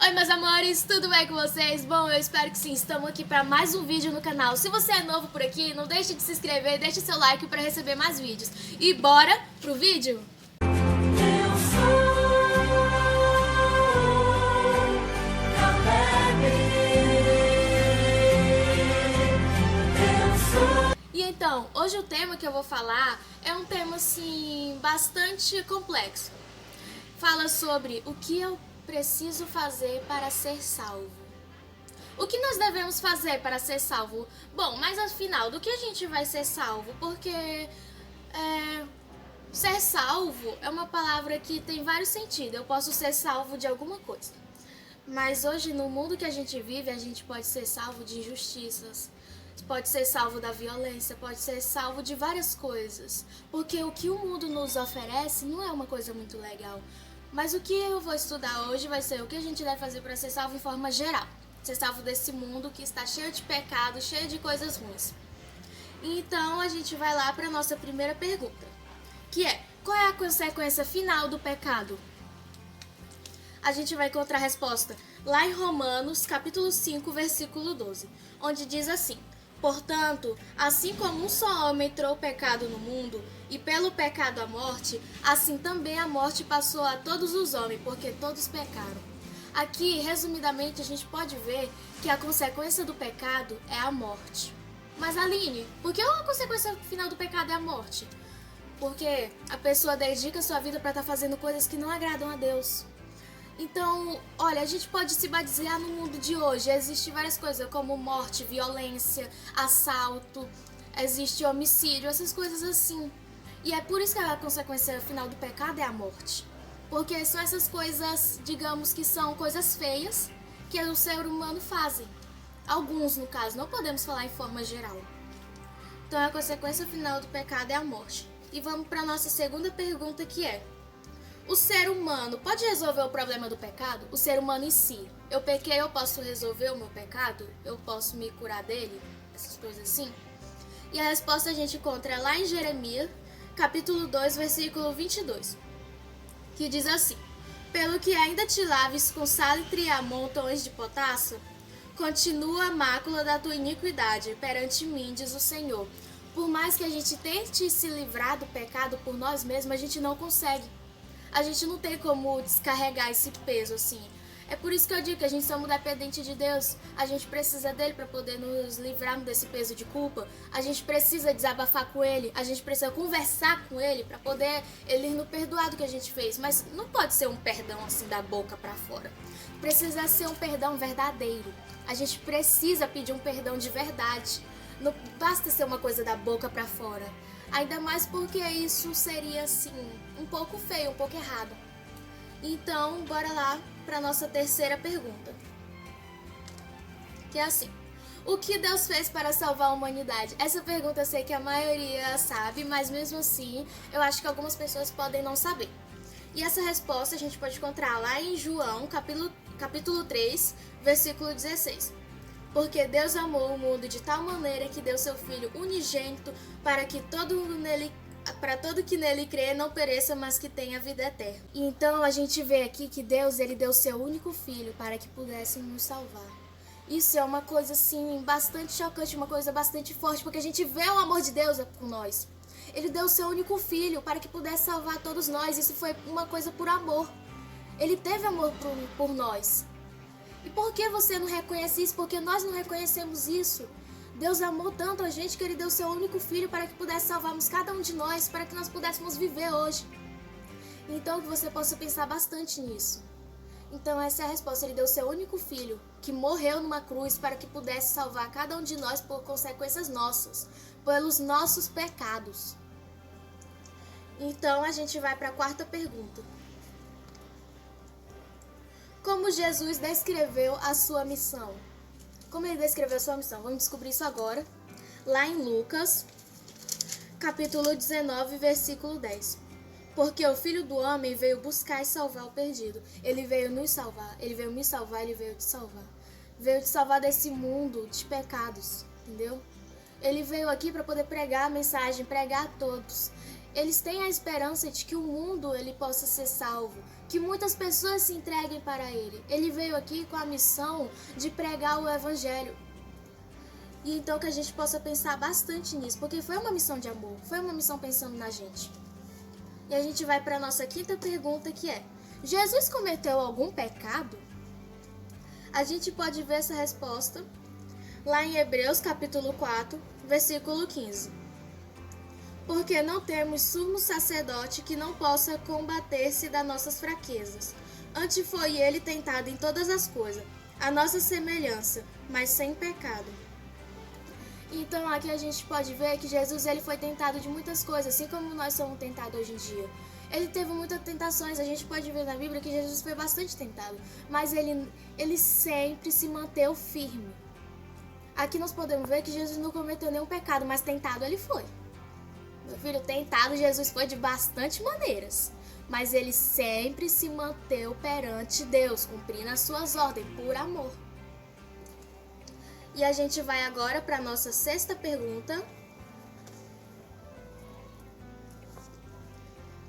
Oi meus amores, tudo bem com vocês? Bom, eu espero que sim, estamos aqui para mais um vídeo no canal. Se você é novo por aqui, não deixe de se inscrever, deixe seu like para receber mais vídeos. E bora pro vídeo? E então, hoje o tema que eu vou falar é um tema assim, bastante complexo. Fala sobre o que eu preciso fazer para ser salvo. O que nós devemos fazer para ser salvo? Bom, mas afinal, do que a gente vai ser salvo? Porque ser salvo é uma palavra que tem vários sentidos. Eu posso ser salvo de alguma coisa. Mas hoje, no mundo que a gente vive, a gente pode ser salvo de injustiças. Pode ser salvo da violência, pode ser salvo de várias coisas. Porque o que o mundo nos oferece não é uma coisa muito legal. Mas o que eu vou estudar hoje vai ser o que a gente deve fazer para ser salvo em forma geral. Ser salvo desse mundo que está cheio de pecado, cheio de coisas ruins. Então a gente vai lá para a nossa primeira pergunta, que é: qual é a consequência final do pecado? A gente vai encontrar a resposta lá em Romanos, capítulo 5, versículo 12, onde diz assim: portanto, assim como um só homem entrou o pecado no mundo, e pelo pecado a morte, assim também a morte passou a todos os homens, porque todos pecaram. Aqui, resumidamente, a gente pode ver que a consequência do pecado é a morte. Mas Aline, por que a consequência final do pecado é a morte? Porque a pessoa dedica sua vida para estar fazendo coisas que não agradam a Deus. Então, olha, a gente pode se basear no mundo de hoje. Existem várias coisas como morte, violência, assalto, existe homicídio, essas coisas assim. E é por isso que a consequência final do pecado é a morte. Porque são essas coisas, digamos que são coisas feias que o ser humano fazem. Alguns, no caso, não podemos falar em forma geral. Então a consequência final do pecado é a morte. E vamos para a nossa segunda pergunta, que é: o ser humano pode resolver o problema do pecado? O ser humano em si. Eu pequei, eu posso resolver o meu pecado? Eu posso me curar dele? Essas coisas assim. E a resposta a gente encontra lá em Jeremias, capítulo 2, versículo 22. Que diz assim: pelo que ainda te laves com salitre e amontões de potássio, continua a mácula da tua iniquidade perante mim, diz o Senhor. Por mais que a gente tente se livrar do pecado por nós mesmos, a gente não consegue. A gente não tem como descarregar esse peso assim. É por isso que eu digo que a gente somos dependentes de Deus. A gente precisa dele para poder nos livrar desse peso de culpa. A gente precisa desabafar com ele. A gente precisa conversar com ele para poder ele nos perdoar do que a gente fez. Mas não pode ser um perdão assim da boca para fora. Precisa ser um perdão verdadeiro. A gente precisa pedir um perdão de verdade. Não basta ser uma coisa da boca para fora. Ainda mais porque isso seria, assim, um pouco feio, um pouco errado. Então, bora lá para nossa terceira pergunta. Que é assim: o que Deus fez para salvar a humanidade? Essa pergunta eu sei que a maioria sabe, mas mesmo assim, eu acho que algumas pessoas podem não saber. E essa resposta a gente pode encontrar lá em João, capítulo 3, versículo 16. Porque Deus amou o mundo de tal maneira que deu seu Filho unigênito para todo que nele crê não pereça, mas que tenha vida eterna. E então a gente vê aqui que Deus ele deu seu único Filho para que pudesse nos salvar. Isso é uma coisa assim bastante chocante, uma coisa bastante forte, porque a gente vê o amor de Deus por nós. Ele deu seu único Filho para que pudesse salvar todos nós. Isso foi uma coisa por amor. Ele teve amor por nós. E por que você não reconhece isso? Porque nós não reconhecemos isso. Deus amou tanto a gente que ele deu seu único Filho para que pudesse salvarmos cada um de nós, para que nós pudéssemos viver hoje. Então que você possa pensar bastante nisso. Então essa é a resposta. Ele deu seu único Filho, que morreu numa cruz para que pudesse salvar cada um de nós por consequências nossas, pelos nossos pecados. Então a gente vai para a quarta pergunta. Como Jesus descreveu a sua missão? Como ele descreveu a sua missão? Vamos descobrir isso agora. Lá em Lucas, capítulo 19, versículo 10. Porque o Filho do Homem veio buscar e salvar o perdido. Ele veio nos salvar. Ele veio me salvar, ele veio te salvar. Veio te salvar desse mundo de pecados, entendeu? Ele veio aqui para poder pregar a mensagem, pregar a todos. Eles têm a esperança de que o mundo ele possa ser salvo, que muitas pessoas se entreguem para ele. Ele veio aqui com a missão de pregar o evangelho. E então que a gente possa pensar bastante nisso, porque foi uma missão de amor, foi uma missão pensando na gente. E a gente vai para a nossa quinta pergunta, que é: Jesus cometeu algum pecado? A gente pode ver essa resposta lá em Hebreus capítulo 4, versículo 15. Porque não temos sumo sacerdote que não possa combater-se das nossas fraquezas. Antes foi ele tentado em todas as coisas, a nossa semelhança, mas sem pecado. Então aqui a gente pode ver que Jesus ele foi tentado de muitas coisas, assim como nós somos tentados hoje em dia. Ele teve muitas tentações, a gente pode ver na Bíblia que Jesus foi bastante tentado, mas ele sempre se manteve firme. Aqui nós podemos ver que Jesus não cometeu nenhum pecado, mas tentado ele foi. Meu filho, tentado Jesus foi de bastante maneiras, mas ele sempre se manteve perante Deus, cumprindo as suas ordens, por amor. E a gente vai agora para a nossa sexta pergunta.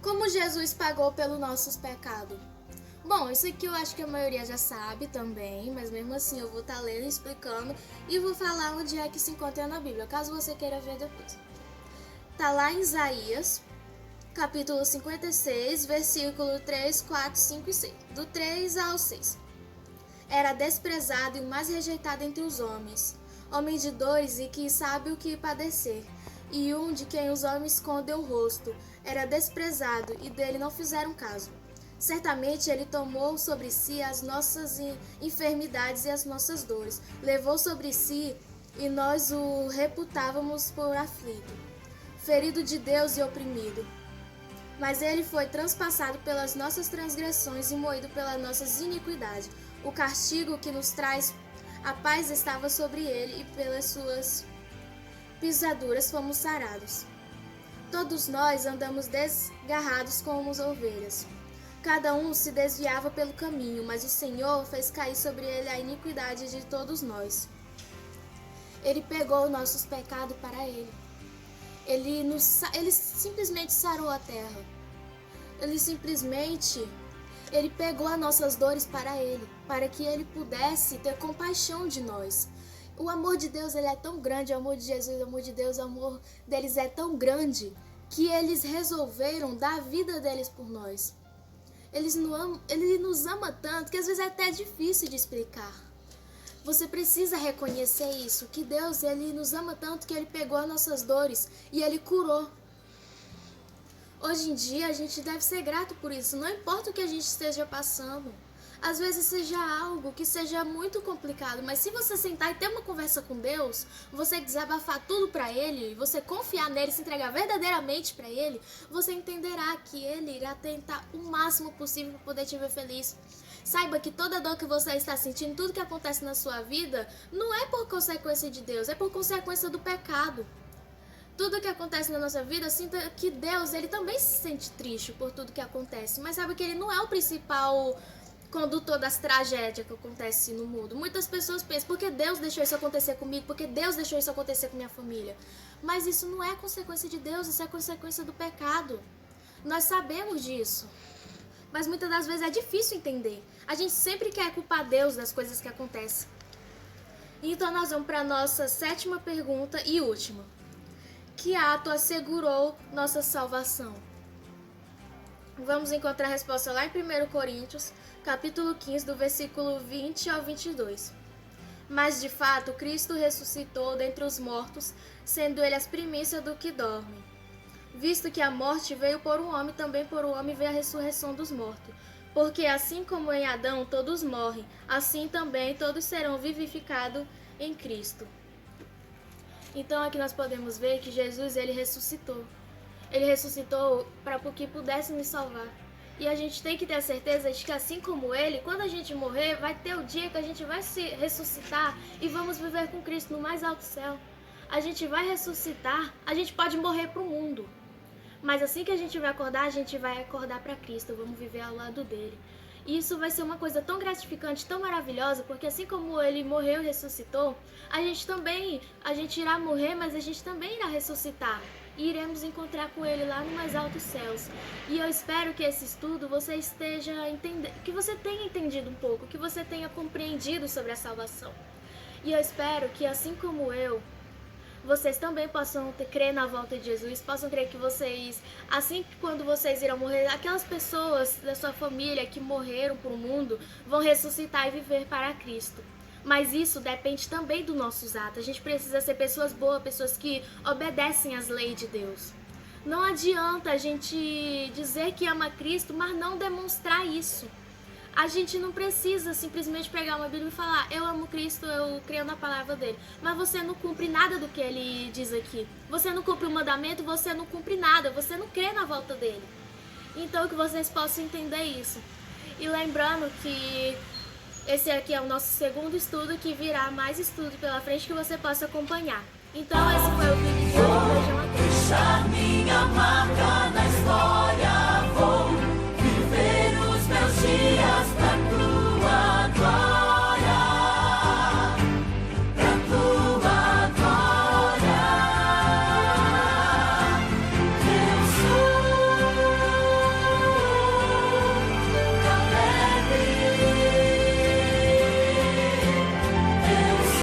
Como Jesus pagou pelos nossos pecados? Bom, isso aqui eu acho que a maioria já sabe também, mas mesmo assim eu vou estar lendo, explicando e vou falar onde é que se encontra na Bíblia, caso você queira ver depois. Tá lá em Isaías, capítulo 56, versículo 3, 4, 5 e 6, do 3 ao 6. Era desprezado e o mais rejeitado entre os homens, homem de dores e que sabe o que padecer, e um de quem os homens escondem o rosto. Era desprezado e dele não fizeram caso. Certamente ele tomou sobre si as nossas enfermidades e as nossas dores, levou sobre si e nós o reputávamos por aflito, ferido de Deus e oprimido. Mas ele foi transpassado pelas nossas transgressões e moído pelas nossas iniquidades. O castigo que nos traz a paz estava sobre ele, e pelas suas pisaduras fomos sarados. Todos nós andamos desgarrados como ovelhas. Cada um se desviava pelo caminho, mas o Senhor fez cair sobre ele a iniquidade de todos nós. Ele pegou nossos pecados para ele. Ele simplesmente sarou a terra. Ele pegou as nossas dores para ele, para que ele pudesse ter compaixão de nós. O amor de Deus ele é tão grande, o amor de Jesus, o amor de Deus, o amor deles é tão grande que eles resolveram dar a vida deles por nós. Ele nos ama tanto que às vezes é até difícil de explicar. Você precisa reconhecer isso, que Deus ele nos ama tanto que ele pegou as nossas dores e ele curou. Hoje em dia a gente deve ser grato por isso, não importa o que a gente esteja passando. Às vezes seja algo que seja muito complicado, mas se você sentar e ter uma conversa com Deus, você desabafar tudo para Ele, você confiar nele, se entregar verdadeiramente para Ele, você entenderá que Ele irá tentar o máximo possível para poder te ver feliz. Saiba que toda dor que você está sentindo, tudo que acontece na sua vida, não é por consequência de Deus, é por consequência do pecado. Tudo que acontece na nossa vida, sinta que Deus, ele também se sente triste por tudo que acontece, mas sabe que ele não é o principal condutor das tragédias que acontecem no mundo. Muitas pessoas pensam, por que Deus deixou isso acontecer comigo? Por que Deus deixou isso acontecer com minha família? Mas isso não é consequência de Deus, isso é consequência do pecado. Nós sabemos disso. Mas muitas das vezes é difícil entender. A gente sempre quer culpar Deus das coisas que acontecem. Então nós vamos para a nossa sétima pergunta e última. Que ato assegurou nossa salvação? Vamos encontrar a resposta lá em 1 Coríntios, capítulo 15, do versículo 20 ao 22. Mas de fato, Cristo ressuscitou dentre os mortos, sendo ele as primícias do que dormem. Visto que a morte veio por um homem, também por um homem veio a ressurreição dos mortos. Porque assim como em Adão todos morrem, assim também todos serão vivificados em Cristo. Então aqui nós podemos ver que Jesus ele ressuscitou. Ele ressuscitou para que pudesse nos salvar. E a gente tem que ter a certeza de que assim como ele, quando a gente morrer, vai ter o dia que a gente vai se ressuscitar e vamos viver com Cristo no mais alto céu. A gente vai ressuscitar, a gente pode morrer para o mundo. Mas assim que a gente vai acordar para Cristo, vamos viver ao lado dele. E isso vai ser uma coisa tão gratificante, tão maravilhosa, porque assim como ele morreu e ressuscitou, a gente irá morrer, mas a gente também irá ressuscitar. e iremos encontrar com Ele lá no mais altos céus. E eu espero que esse estudo você que você tenha entendido um pouco, que você tenha compreendido sobre a salvação. E eu espero que, assim como eu, vocês também possam crer na volta de Jesus, possam crer que vocês, assim que quando vocês irão morrer, aquelas pessoas da sua família que morreram para o mundo vão ressuscitar e viver para Cristo. Mas isso depende também dos nossos atos. A gente precisa ser pessoas boas, pessoas que obedecem às leis de Deus. Não adianta a gente dizer que ama Cristo, mas não demonstrar isso. A gente não precisa simplesmente pegar uma Bíblia e falar: eu amo Cristo, eu creio na palavra dele. Mas você não cumpre nada do que ele diz aqui. Você não cumpre o mandamento, você não cumpre nada. Você não crê na volta dele. Então que vocês possam entender isso. E lembrando que esse aqui é o nosso segundo estudo, que virá mais estudo pela frente que você possa acompanhar. Então esse foi o vídeo de hoje. Beijão a todos. Deixa minha marca na história.